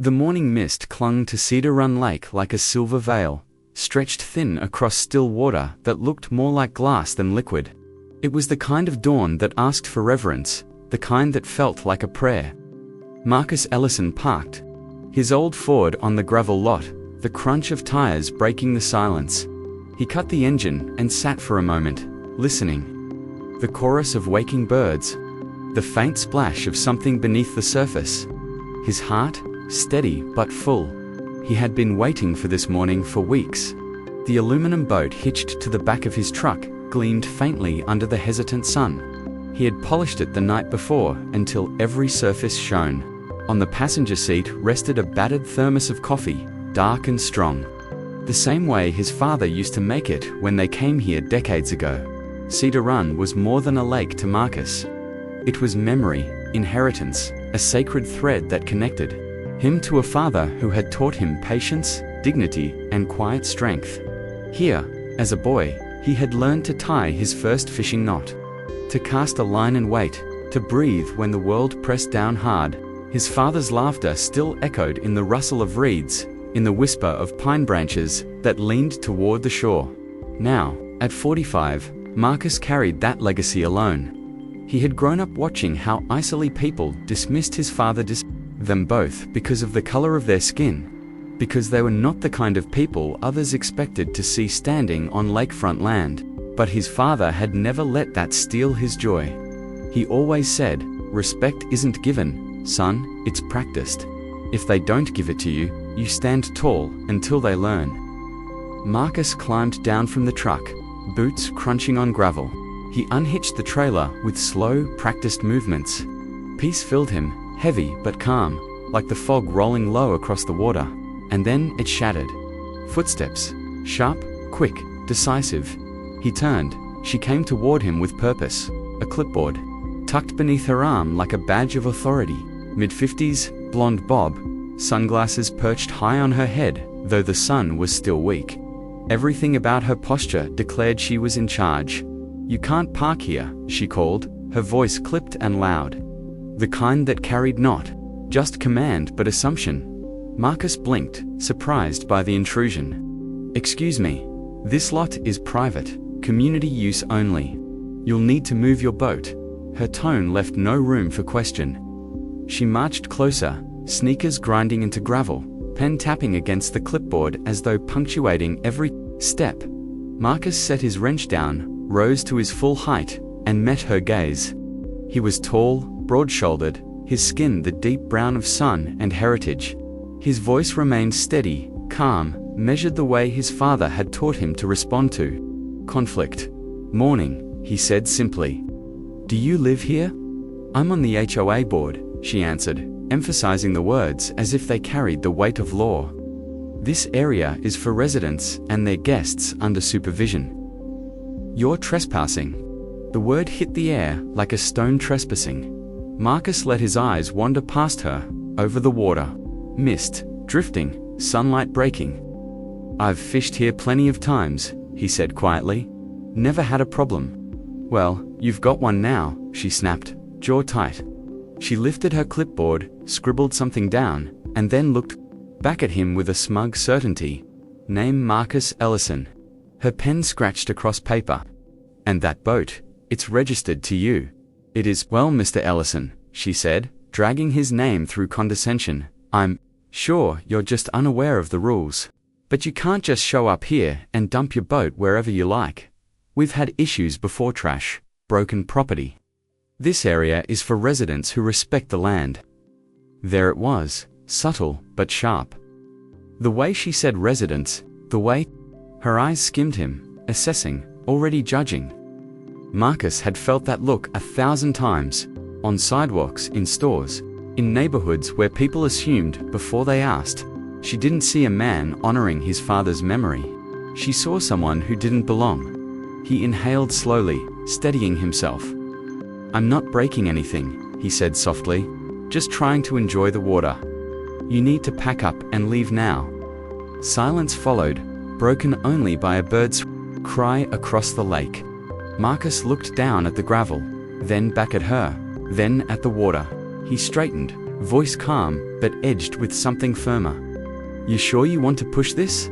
The morning mist clung to Cedar Run Lake like a silver veil, stretched thin across still water that looked more like glass than liquid. It was the kind of dawn that asked for reverence, the kind that felt like a prayer. Marcus Ellison parked his old Ford on the gravel lot, the crunch of tires breaking the silence. He cut the engine and sat for a moment, listening. The chorus of waking birds, the faint splash of something beneath the surface. His heart, steady but full. He had been waiting for this morning for weeks. The aluminum boat hitched to the back of his truck gleamed faintly under the hesitant sun. He had polished it the night before until every surface shone. On the passenger seat rested a battered thermos of coffee, dark and strong. The same way his father used to make it when they came here decades ago. Cedar Run was more than a lake to Marcus. It was memory, inheritance, a sacred thread that connected him to a father who had taught him patience, dignity, and quiet strength. Here, as a boy, he had learned to tie his first fishing knot, to cast a line and wait, to breathe when the world pressed down hard. His father's laughter still echoed in the rustle of reeds, in the whisper of pine branches that leaned toward the shore. Now, at 45, Marcus carried that legacy alone. He had grown up watching how icily people dismissed his father, them both because of the color of their skin, because they were not the kind of people others expected to see standing on lakefront land. But his father had never let that steal his joy. He always said, "Respect isn't given, son, it's practiced. If they don't give it to you, you stand tall until they learn." Marcus climbed down from the truck, boots crunching on gravel. He unhitched the trailer with slow, practiced movements. Peace filled him, heavy but calm, like the fog rolling low across the water. And then it shattered. Footsteps, sharp, quick, decisive. He turned. She came toward him with purpose, a clipboard tucked beneath her arm like a badge of authority. Mid-50s, blonde bob, sunglasses perched high on her head, though the sun was still weak. Everything about her posture declared she was in charge. "You can't park here," she called, her voice clipped and loud. The kind that carried not just command but assumption. Marcus blinked, surprised by the intrusion. "Excuse me. This lot is private, community use only. You'll need to move your boat." Her tone left no room for question. She marched closer, sneakers grinding into gravel, pen tapping against the clipboard as though punctuating every step. Marcus set his wrench down, rose to his full height, and met her gaze. He was tall, broad-shouldered, his skin the deep brown of sun and heritage. His voice remained steady, calm, measured the way his father had taught him to respond to conflict. "Morning," he said simply. "Do you live here?" "I'm on the HOA board," she answered, emphasizing the words as if they carried the weight of law. "This area is for residents and their guests under supervision." "You're trespassing." The word hit the air like a stone trespassing. Marcus let his eyes wander past her, over the water. Mist, drifting, sunlight breaking. "I've fished here plenty of times," he said quietly. "Never had a problem." "Well, you've got one now," she snapped, jaw tight. She lifted her clipboard, scribbled something down, and then looked back at him with a smug certainty. "Name Marcus Ellison." Her pen scratched across paper. "And that boat, it's registered to you." "It is." "Well, Mr. Ellison," she said, dragging his name through condescension, "I'm sure you're just unaware of the rules. But you can't just show up here and dump your boat wherever you like. We've had issues before: trash, broken property. This area is for residents who respect the land." There it was, subtle but sharp. The way she said residents, the way her eyes skimmed him, assessing, already judging. Marcus had felt that look 1,000 times, on sidewalks, in stores, in neighborhoods where people assumed before they asked. She didn't see a man honoring his father's memory. She saw someone who didn't belong. He inhaled slowly, steadying himself. "I'm not breaking anything," he said softly, "just trying to enjoy the water. You need to pack up and leave now." Silence followed, broken only by a bird's cry across the lake. Marcus looked down at the gravel, then back at her, then at the water. He straightened, voice calm, but edged with something firmer. You sure you want to push this?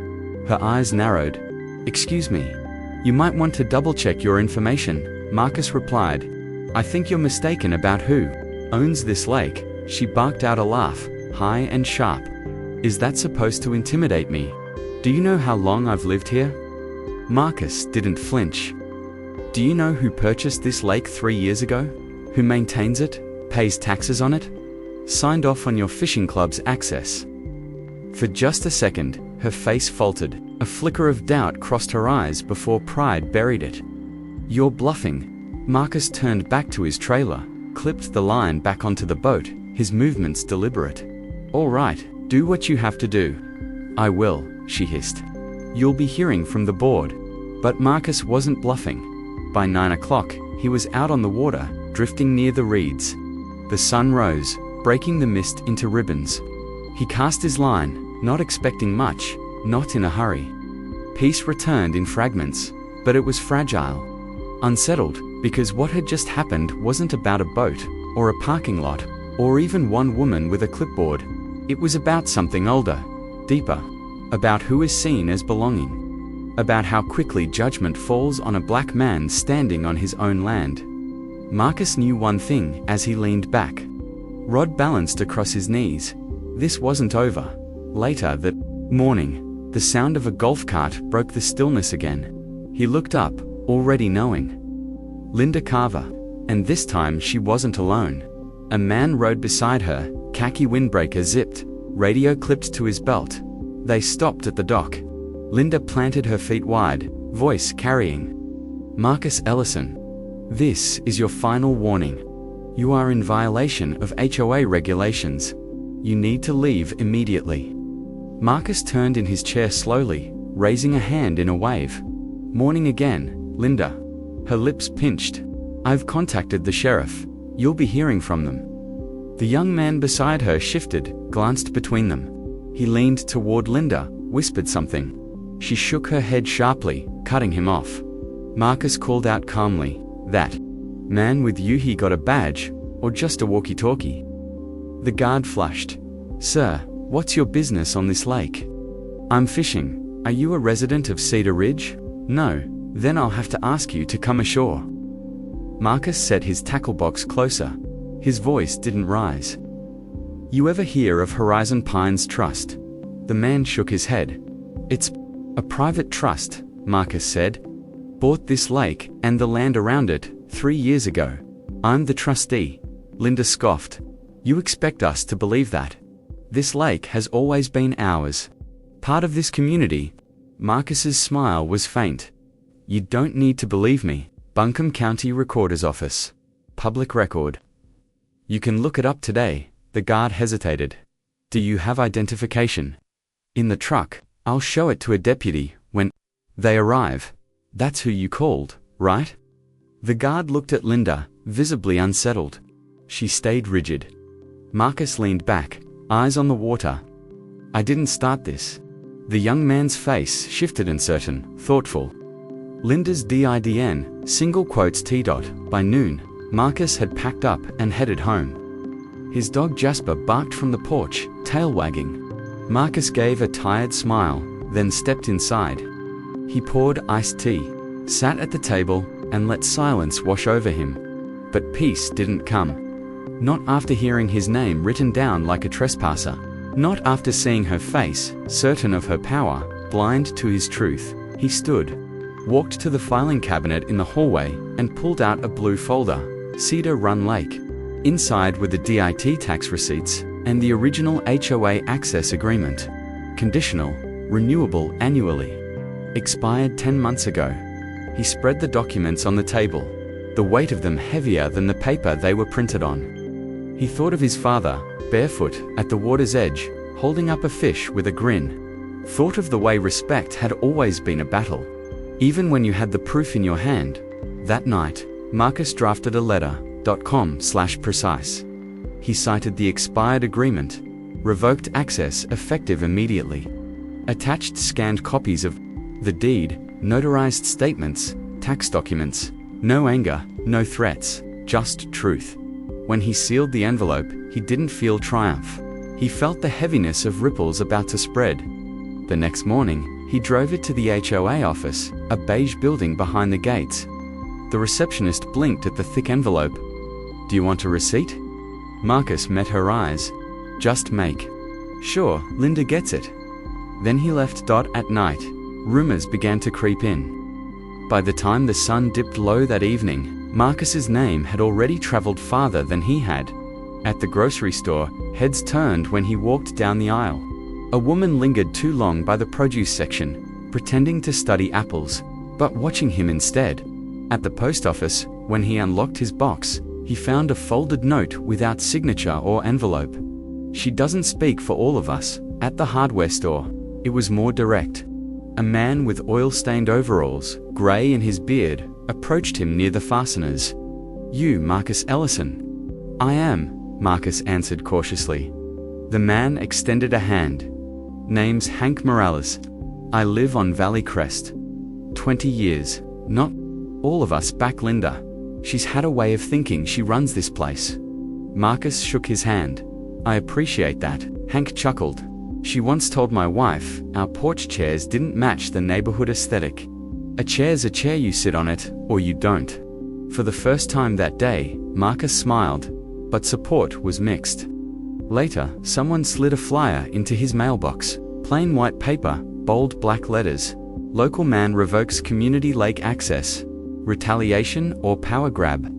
Her eyes narrowed. Excuse me. You might want to double-check your information, Marcus replied. I think you're mistaken about who owns this lake. She barked out a laugh, high and sharp. Is that supposed to intimidate me? Do you know how long I've lived here? Marcus didn't flinch. Do you know who purchased this lake 3 years ago? Who maintains it, pays taxes on it, signed off on your fishing club's access? For just a second, her face faltered. A flicker of doubt crossed her eyes before pride buried it. You're bluffing. Marcus turned back to his trailer, clipped the line back onto the boat, his movements deliberate. All right, do what you have to do. I will, she hissed. You'll be hearing from the board. But Marcus wasn't bluffing. By 9 o'clock, he was out on the water, drifting near the reeds. The sun rose, breaking the mist into ribbons. He cast his line, not expecting much, not in a hurry. Peace returned in fragments, but it was fragile. Unsettled, because what had just happened wasn't about a boat, or a parking lot, or even one woman with a clipboard. It was about something older, deeper, about who is seen as belonging, about how quickly judgment falls on a black man standing on his own land. Marcus knew one thing as he leaned back. Rod balanced across his knees. This wasn't over. Later that morning, the sound of a golf cart broke the stillness again. He looked up, already knowing. Linda Carver. And this time she wasn't alone. A man rode beside her, khaki windbreaker zipped, radio clipped to his belt. They stopped at the dock. Linda planted her feet wide, voice carrying. Marcus Ellison. This is your final warning. You are in violation of HOA regulations. You need to leave immediately. Marcus turned in his chair slowly, raising a hand in a wave. Morning again, Linda. Her lips pinched. I've contacted the sheriff. You'll be hearing from them. The young man beside her shifted, glanced between them. He leaned toward Linda, whispered something. She shook her head sharply, cutting him off. Marcus called out calmly, That man with you, he got a badge, or just a walkie-talkie? The guard flushed. Sir, what's your business on this lake? I'm fishing. Are you a resident of Cedar Ridge? No, then I'll have to ask you to come ashore. Marcus set his tackle box closer. His voice didn't rise. You ever hear of Horizon Pines Trust? The man shook his head. It's a private trust, Marcus said. Bought this lake and the land around it 3 years ago. I'm the trustee. Linda scoffed. You expect us to believe that? This lake has always been ours. Part of this community. Marcus's smile was faint. You don't need to believe me. Buncombe County Recorder's Office. Public record. You can look it up today. The guard hesitated. Do you have identification? In the truck. I'll show it to a deputy when they arrive. That's who you called, right? The guard looked at Linda, visibly unsettled. She stayed rigid. Marcus leaned back, eyes on the water. I didn't start this. The young man's face shifted, uncertain, thoughtful. Linda's DIDN, single quotes T. By noon, Marcus had packed up and headed home. His dog Jasper barked from the porch, tail wagging. Marcus gave a tired smile, then stepped inside. He poured iced tea, sat at the table, and let silence wash over him. But peace didn't come. Not after hearing his name written down like a trespasser. Not after seeing her face, certain of her power, blind to his truth. He stood, walked to the filing cabinet in the hallway, and pulled out a blue folder, Cedar Run Lake. Inside were the DIT tax receipts, and the original HOA access agreement. Conditional, renewable annually. Expired 10 months ago. He spread the documents on the table, the weight of them heavier than the paper they were printed on. He thought of his father, barefoot, at the water's edge, holding up a fish with a grin. Thought of the way respect had always been a battle. Even when you had the proof in your hand. That night, Marcus drafted a letter, .com/precise. He cited the expired agreement, revoked access effective immediately. Attached scanned copies of the deed, notarized statements, tax documents. No anger, no threats, just truth. When he sealed the envelope, he didn't feel triumph. He felt the heaviness of ripples about to spread. The next morning, he drove it to the HOA office, a beige building behind the gates. The receptionist blinked at the thick envelope. "Do you want a receipt?" Marcus met her eyes. "Just make sure Linda gets it." Then he left. At night, rumors began to creep in. By the time the sun dipped low that evening, Marcus's name had already traveled farther than he had. At the grocery store, heads turned when he walked down the aisle. A woman lingered too long by the produce section, pretending to study apples, but watching him instead. At the post office, when he unlocked his box, he found a folded note without signature or envelope. "She doesn't speak for all of us." At the hardware store, it was more direct. A man with oil-stained overalls, grey in his beard, approached him near the fasteners. "You, Marcus Ellison?" "I am," Marcus answered cautiously. The man extended a hand. "Name's Hank Morales. I live on Valley Crest. 20 years. Not all of us back Linda. She's had a way of thinking she runs this place." Marcus shook his hand. "I appreciate that," Hank chuckled. "She once told my wife our porch chairs didn't match the neighborhood aesthetic. A chair's a chair, you sit on it, or you don't." For the first time that day, Marcus smiled, but support was mixed. Later, someone slid a flyer into his mailbox. Plain white paper, bold black letters. "Local man revokes community lake access. Retaliation or power grab."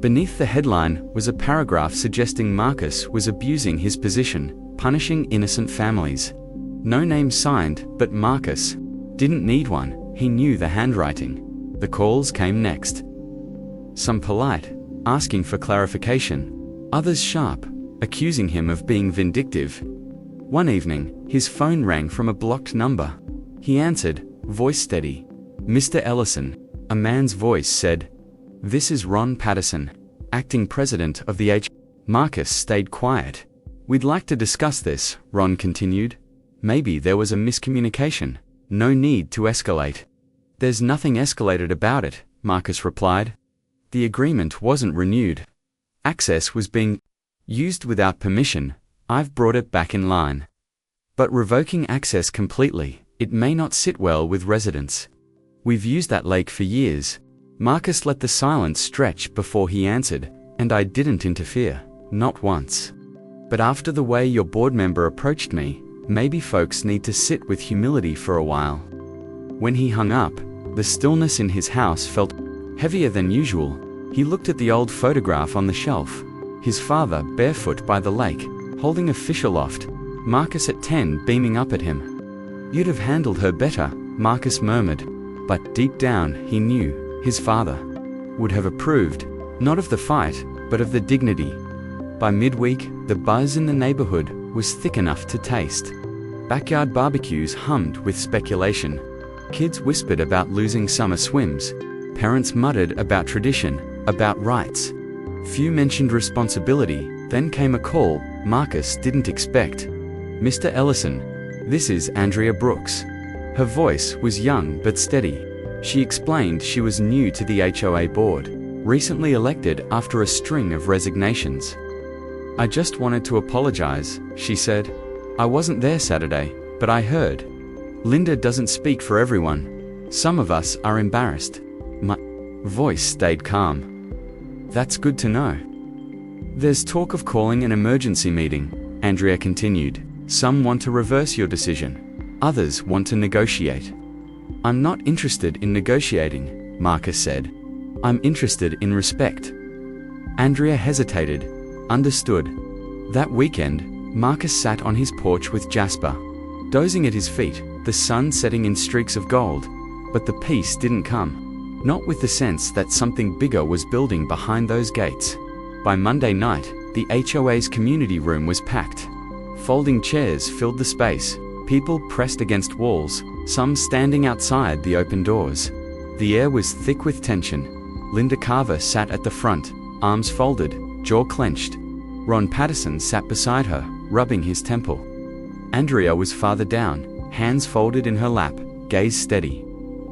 Beneath the headline was a paragraph suggesting Marcus was abusing his position, punishing innocent families. No name signed, but Marcus didn't need one. He knew the handwriting. The calls came next. Some polite, asking for clarification. Others sharp, accusing him of being vindictive. One evening, his phone rang from a blocked number. He answered, voice steady. "Mr. Ellison," a man's voice said. "This is Ron Patterson, acting president of the HOA." Marcus stayed quiet. "We'd like to discuss this," Ron continued. "Maybe there was a miscommunication. No need to escalate." "There's nothing escalated about it," Marcus replied. "The agreement wasn't renewed. Access was being used without permission. I've brought it back in line. But revoking access completely, it may not sit well with residents. We've used that lake for years." Marcus let the silence stretch before he answered, "And I didn't interfere, not once. But after the way your board member approached me, maybe folks need to sit with humility for a while." When he hung up, the stillness in his house felt heavier than usual. He looked at the old photograph on the shelf. His father barefoot by the lake, holding a fish aloft. Marcus at 10 beaming up at him. "You'd have handled her better," Marcus murmured. But deep down, he knew his father would have approved, not of the fight, but of the dignity. By midweek, the buzz in the neighborhood was thick enough to taste. Backyard barbecues hummed with speculation. Kids whispered about losing summer swims. Parents muttered about tradition, about rights. Few mentioned responsibility. Then came a call Marcus didn't expect. "Mr. Ellison, this is Andrea Brooks." Her voice was young but steady. She explained she was new to the HOA board, recently elected after a string of resignations. "I just wanted to apologize," she said. "I wasn't there Saturday, but I heard. Linda doesn't speak for everyone. Some of us are embarrassed." My voice stayed calm. "That's good to know." "There's talk of calling an emergency meeting," Andrea continued. "Some want to reverse your decision. Others want to negotiate." "I'm not interested in negotiating," Marcus said. "I'm interested in respect." Andrea hesitated. Understood. That weekend, Marcus sat on his porch with Jasper, dozing at his feet, the sun setting in streaks of gold. But the peace didn't come. Not with the sense that something bigger was building behind those gates. By Monday night, the HOA's community room was packed. Folding chairs filled the space, people pressed against walls, some standing outside the open doors. The air was thick with tension. Linda Carver sat at the front, arms folded, jaw clenched. Ron Patterson sat beside her, rubbing his temple. Andrea was farther down, hands folded in her lap, gaze steady.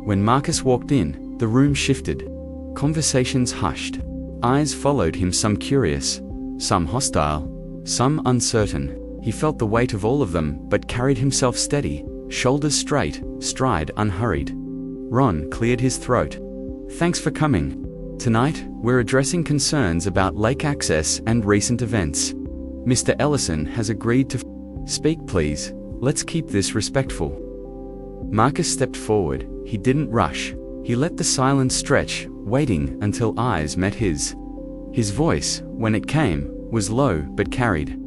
When Marcus walked in, the room shifted. Conversations hushed. Eyes followed him, some curious, some hostile, some uncertain. He felt the weight of all of them, but carried himself steady, shoulders straight, stride unhurried. Ron cleared his throat. Thanks for coming. Tonight, we're addressing concerns about lake access and recent events. Mr. Ellison has agreed to speak, please. Let's keep this respectful. Marcus stepped forward. He didn't rush. He let the silence stretch, waiting until eyes met his. His voice, when it came, was low but carried.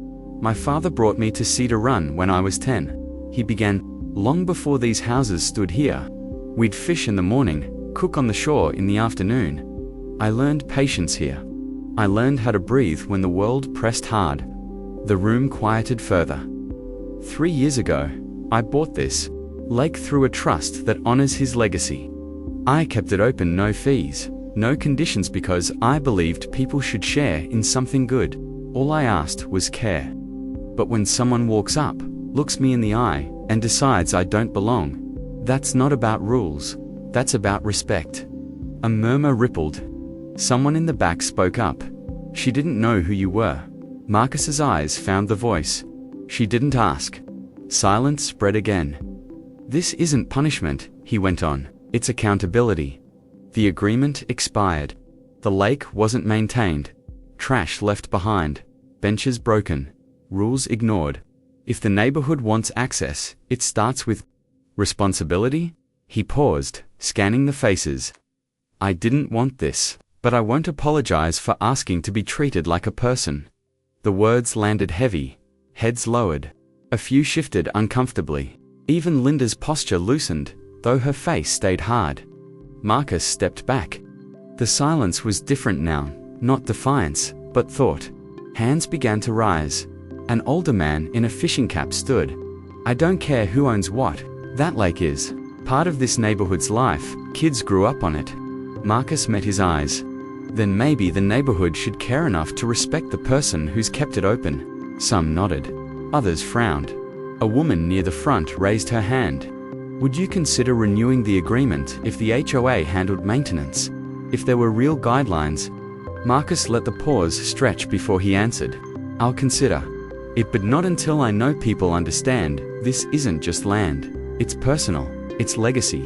My father brought me to Cedar Run when I was 10. He began, long before these houses stood here. We'd fish in the morning, cook on the shore in the afternoon. I learned patience here. I learned how to breathe when the world pressed hard. The room quieted further. 3 years ago, I bought this lake through a trust that honors his legacy. I kept it open, no fees, no conditions, because I believed people should share in something good. All I asked was care. But when someone walks up, looks me in the eye, and decides I don't belong, that's not about rules, that's about respect. A murmur rippled. Someone in the back spoke up. She didn't know who you were. Marcus's eyes found the voice. She didn't ask. Silence spread again. This isn't punishment, he went on. It's accountability. The agreement expired. The lake wasn't maintained. Trash left behind. Benches broken. Rules ignored. If the neighborhood wants access, it starts with responsibility? He paused, scanning the faces. I didn't want this, but I won't apologize for asking to be treated like a person. The words landed heavy. Heads lowered. A few shifted uncomfortably. Even Linda's posture loosened, though her face stayed hard. Marcus stepped back. The silence was different now, not defiance, but thought. Hands began to rise. An older man in a fishing cap stood. I don't care who owns what, that lake is part of this neighborhood's life. Kids grew up on it. Marcus met his eyes. Then maybe the neighborhood should care enough to respect the person who's kept it open. Some nodded. Others frowned. A woman near the front raised her hand. Would you consider renewing the agreement if the HOA handled maintenance? If there were real guidelines? Marcus let the pause stretch before he answered. I'll consider it, but not until I know people understand this isn't just land. It's personal. It's legacy.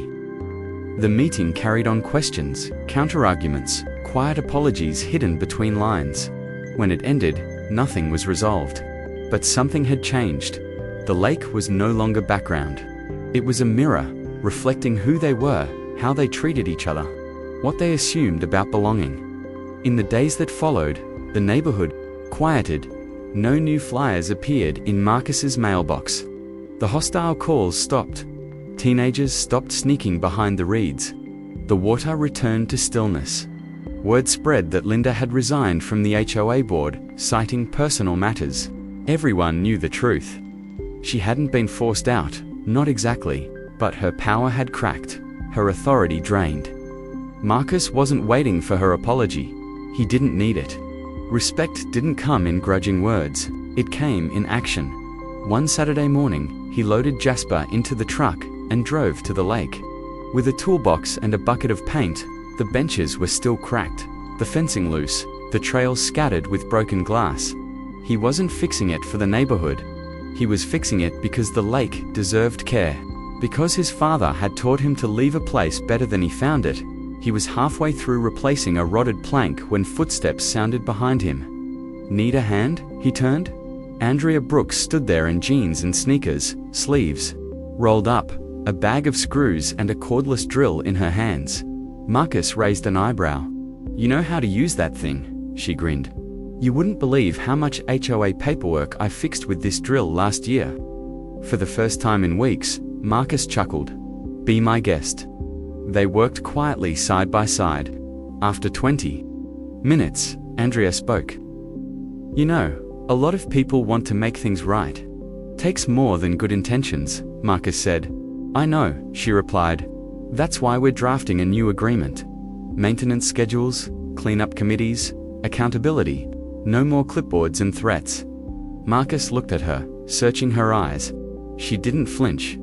The meeting carried on, questions, counter-arguments, quiet apologies hidden between lines. When it ended, nothing was resolved. But something had changed. The lake was no longer background. It was a mirror, reflecting who they were, how they treated each other, what they assumed about belonging. In the days that followed, the neighborhood quieted. No new flyers appeared in Marcus's mailbox. The hostile calls stopped. Teenagers stopped sneaking behind the reeds. The water returned to stillness. Word spread that Linda had resigned from the HOA board, citing personal matters. Everyone knew the truth. She hadn't been forced out, not exactly, but her power had cracked, her authority drained. Marcus wasn't waiting for her apology. He didn't need it. Respect didn't come in grudging words, it came in action. One Saturday morning, he loaded Jasper into the truck and drove to the lake. With a toolbox and a bucket of paint, the benches were still cracked, the fencing loose, the trails scattered with broken glass. He wasn't fixing it for the neighborhood. He was fixing it because the lake deserved care. Because his father had taught him to leave a place better than he found it. He was halfway through replacing a rotted plank when footsteps sounded behind him. Need a hand? He turned. Andrea Brooks stood there in jeans and sneakers, sleeves rolled up, a bag of screws and a cordless drill in her hands. Marcus raised an eyebrow. You know how to use that thing, she grinned. You wouldn't believe how much HOA paperwork I fixed with this drill last year. For the first time in weeks, Marcus chuckled. Be my guest. They worked quietly side by side. After 20 minutes, Andrea spoke. You know, a lot of people want to make things right. Takes more than good intentions, Marcus said. I know, she replied. That's why we're drafting a new agreement. Maintenance schedules, cleanup committees, accountability. No more clipboards and threats. Marcus looked at her, searching her eyes. She didn't flinch.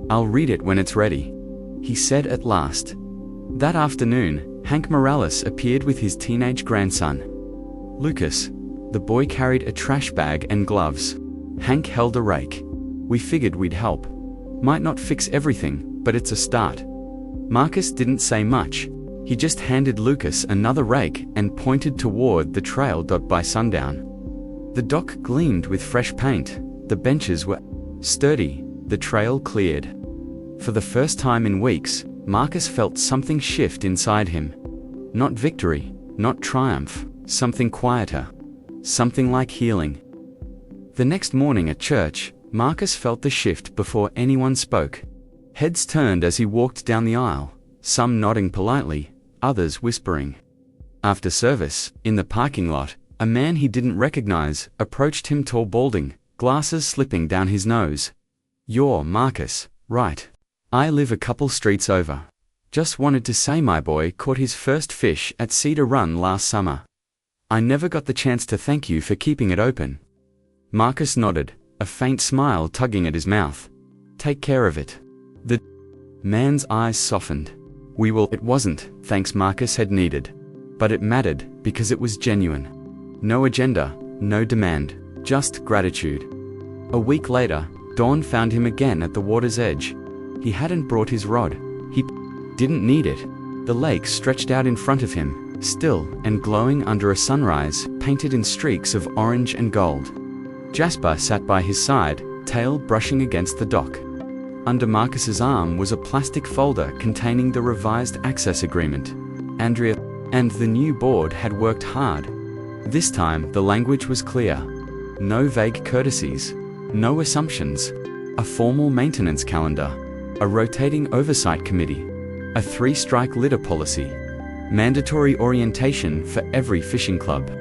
I'll read it when it's ready, he said at last. That afternoon, Hank Morales appeared with his teenage grandson. Lucas, The boy carried a trash bag and gloves. Hank held a rake. We figured we'd help. Might not fix everything, but it's a start. Marcus didn't say much. He just handed Lucas another rake and pointed toward the trail. By sundown, the dock gleamed with fresh paint. The benches were sturdy, the trail cleared. For the first time in weeks, Marcus felt something shift inside him. Not victory, not triumph, something quieter. Something like healing. The next morning at church, Marcus felt the shift before anyone spoke. Heads turned as he walked down the aisle, some nodding politely, others whispering. After service, in the parking lot, a man he didn't recognize approached him, tall, balding, glasses slipping down his nose. "You're Marcus, right? I live a couple streets over. Just wanted to say my boy caught his first fish at Cedar Run last summer. I never got the chance to thank you for keeping it open." Marcus nodded, a faint smile tugging at his mouth. "Take care of it." The man's eyes softened. "We will." It wasn't thanks Marcus had needed, but it mattered because it was genuine. No agenda, no demand, just gratitude. A week later, Dawn found him again at the water's edge. He hadn't brought his rod. He didn't need it. The lake stretched out in front of him, still and glowing under a sunrise painted in streaks of orange and gold. Jasper sat by his side, tail brushing against the dock. Under Marcus's arm was a plastic folder containing the revised access agreement. Andrea and the new board had worked hard. This time the language was clear. No vague courtesies, no assumptions. A formal maintenance calendar, a rotating oversight committee, a 3-strike litter policy, mandatory orientation for every fishing club.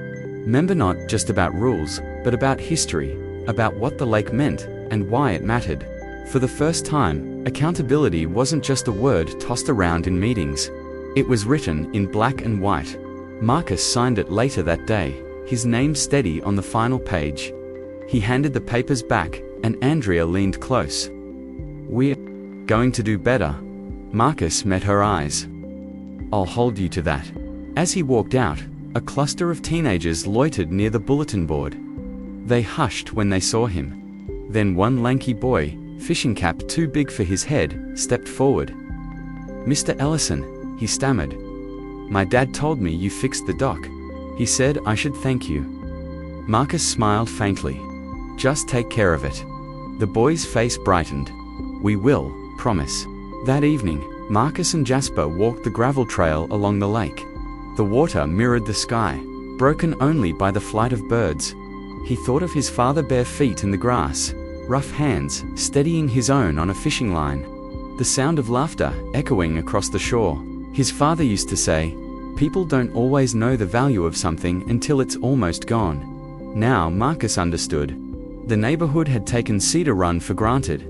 Remember, not just about rules, but about history, about what the lake meant and why it mattered. For the first time, accountability wasn't just a word tossed around in meetings. It was written in black and white. Marcus signed it later that day, his name steady on the final page. He handed the papers back, and Andrea leaned close. "We're going to do better." Marcus met her eyes. "I'll hold you to that." As he walked out, a cluster of teenagers loitered near the bulletin board. They hushed when they saw him. Then one lanky boy, fishing cap too big for his head, stepped forward. "Mr. Ellison," he stammered. "My dad told me you fixed the dock. He said I should thank you." Marcus smiled faintly. "Just take care of it." The boy's face brightened. "We will, promise." That evening, Marcus and Jasper walked the gravel trail along the lake. The water mirrored the sky, broken only by the flight of birds. He thought of his father, bare feet in the grass, rough hands steadying his own on a fishing line. The sound of laughter echoing across the shore. His father used to say, "People don't always know the value of something until it's almost gone." Now Marcus understood. The neighborhood had taken Cedar Run for granted.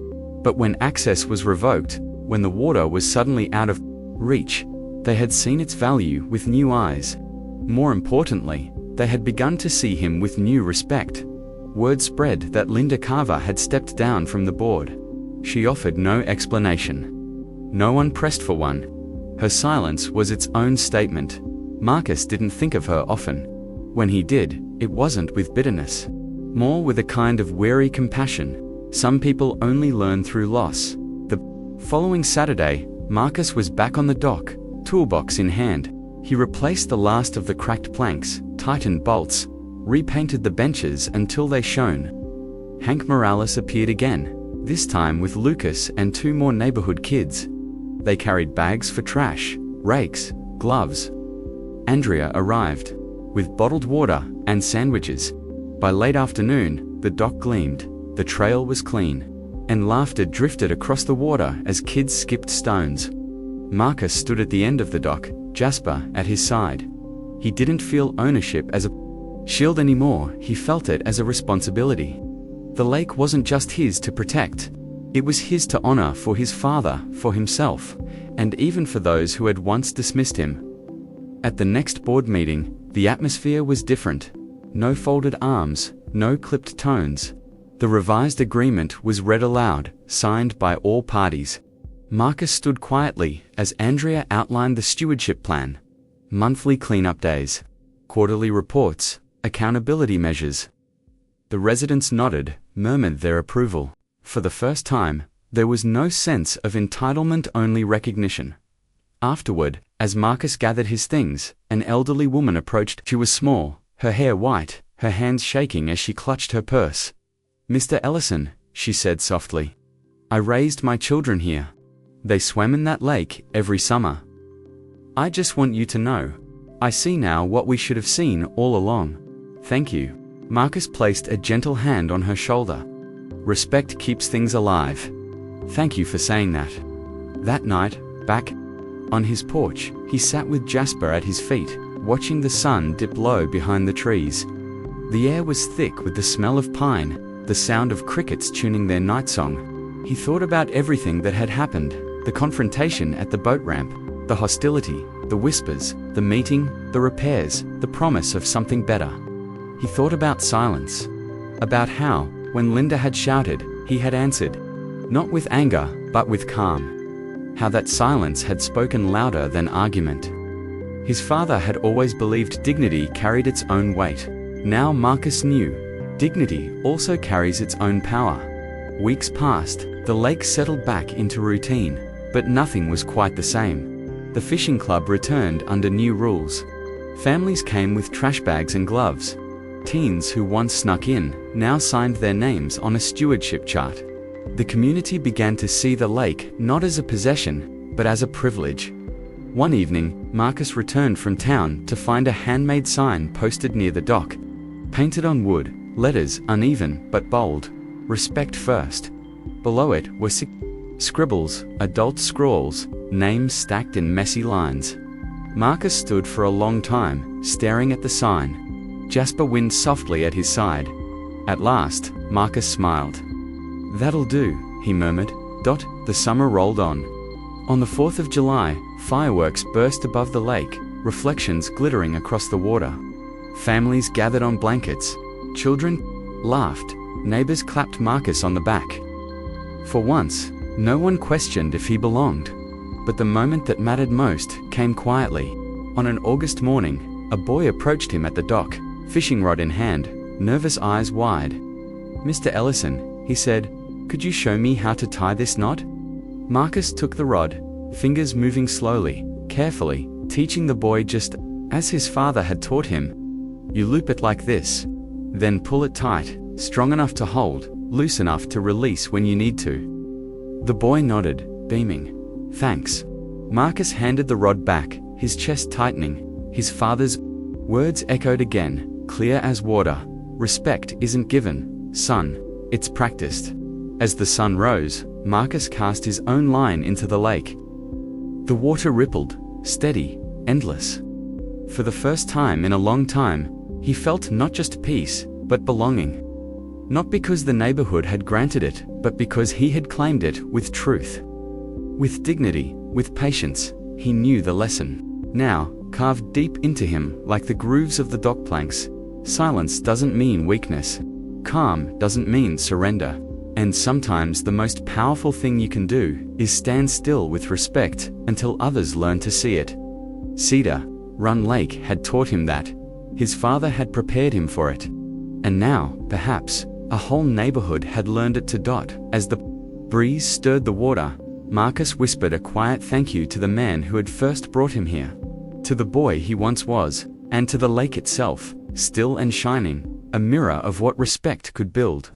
But when access was revoked, when the water was suddenly out of reach, they had seen its value with new eyes. More importantly, they had begun to see him with new respect. Word spread that Linda Carver had stepped down from the board. She offered no explanation. No one pressed for one. Her silence was its own statement. Marcus didn't think of her often. When he did, it wasn't with bitterness. More with a kind of weary compassion. Some people only learn through loss. The following Saturday, Marcus was back on the dock, toolbox in hand. He replaced the last of the cracked planks, tightened bolts, repainted the benches until they shone. Hank Morales appeared again, this time with Lucas and 2 more neighborhood kids. They carried bags for trash, rakes, gloves. Andrea arrived, with bottled water and sandwiches. By late afternoon, the dock gleamed, the trail was clean, and laughter drifted across the water as kids skipped stones. Marcus stood at the end of the dock, Jasper at his side. He didn't feel ownership as a shield anymore, he felt it as a responsibility. The lake wasn't just his to protect. It was his to honor for his father, for himself, and even for those who had once dismissed him. At the next board meeting, the atmosphere was different. No folded arms, no clipped tones. The revised agreement was read aloud, signed by all parties. Marcus stood quietly as Andrea outlined the stewardship plan. Monthly cleanup days, quarterly reports, accountability measures. The residents nodded, murmured their approval. For the first time, there was no sense of entitlement, only recognition. Afterward, as Marcus gathered his things, an elderly woman approached. She was small, her hair white, her hands shaking as she clutched her purse. "Mr. Ellison," she said softly, "I raised my children here. They swam in that lake every summer. I just want you to know. I see now what we should have seen all along. Thank you." Marcus placed a gentle hand on her shoulder. "Respect keeps things alive. Thank you for saying that." That night, back on his porch, he sat with Jasper at his feet, watching the sun dip low behind the trees. The air was thick with the smell of pine, the sound of crickets tuning their night song. He thought about everything that had happened, the confrontation at the boat ramp, the hostility, the whispers, the meeting, the repairs, the promise of something better. He thought about silence, about how, when Linda had shouted, he had answered, not with anger, but with calm. How that silence had spoken louder than argument. His father had always believed dignity carried its own weight. Now Marcus knew, dignity also carries its own power. Weeks passed, the lake settled back into routine, but nothing was quite the same. The fishing club returned under new rules. Families came with trash bags and gloves. Teens who once snuck in, now signed their names on a stewardship chart. The community began to see the lake not as a possession, but as a privilege. One evening, Marcus returned from town to find a handmade sign posted near the dock. Painted on wood, letters uneven but bold, "Respect first." Below it were scribbles, adult scrawls, names stacked in messy lines. Marcus stood for a long time, staring at the sign. Jasper whined softly at his side. At last, Marcus smiled. "That'll do," he murmured. The summer rolled on. On the 4th of July, fireworks burst above the lake, reflections glittering across the water. Families gathered on blankets. Children laughed. Neighbors clapped Marcus on the back. For once, no one questioned if he belonged. But the moment that mattered most came quietly. On an August morning, a boy approached him at the dock, fishing rod in hand, nervous eyes wide. "Mr. Ellison," he said, "could you show me how to tie this knot?" Marcus took the rod, fingers moving slowly, carefully, teaching the boy just as his father had taught him. "You loop it like this. Then pull it tight, strong enough to hold, loose enough to release when you need to." The boy nodded, beaming. "Thanks." Marcus handed the rod back, his chest tightening. His father's words echoed again, clear as water. "Respect isn't given, son, it's practiced." As the sun rose, Marcus cast his own line into the lake. The water rippled, steady, endless. For the first time in a long time, he felt not just peace, but belonging. Not because the neighborhood had granted it, but because he had claimed it with truth. With dignity, with patience, he knew the lesson. Now, carved deep into him like the grooves of the dock planks, silence doesn't mean weakness. Calm doesn't mean surrender. And sometimes the most powerful thing you can do is stand still with respect until others learn to see it. Cedar Run Lake had taught him that. His father had prepared him for it. And now, perhaps, a whole neighborhood had learned it to. As the breeze stirred the water, Marcus whispered a quiet thank you to the man who had first brought him here. To the boy he once was, and to the lake itself, still and shining, a mirror of what respect could build.